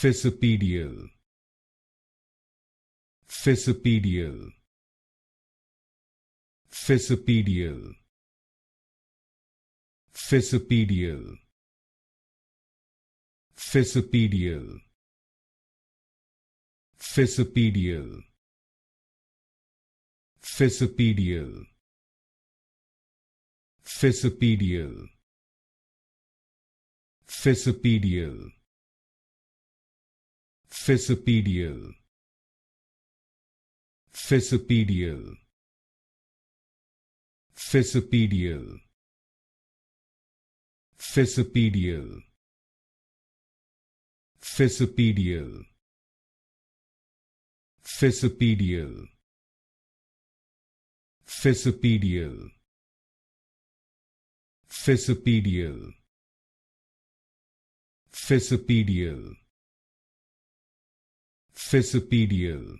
Fissipedial, Fissipedial, Fissipedial, Fissipedial, Fissipedial, Fissipedial, Fissipedial, Fissipedial, Fissipedial, Fissipedial, Fissipedial, Fissipedial, Fissipedial, Fissipedial, Fissipedial, Fissipedial, Fissipedial, Fissipedial, Fissipedial,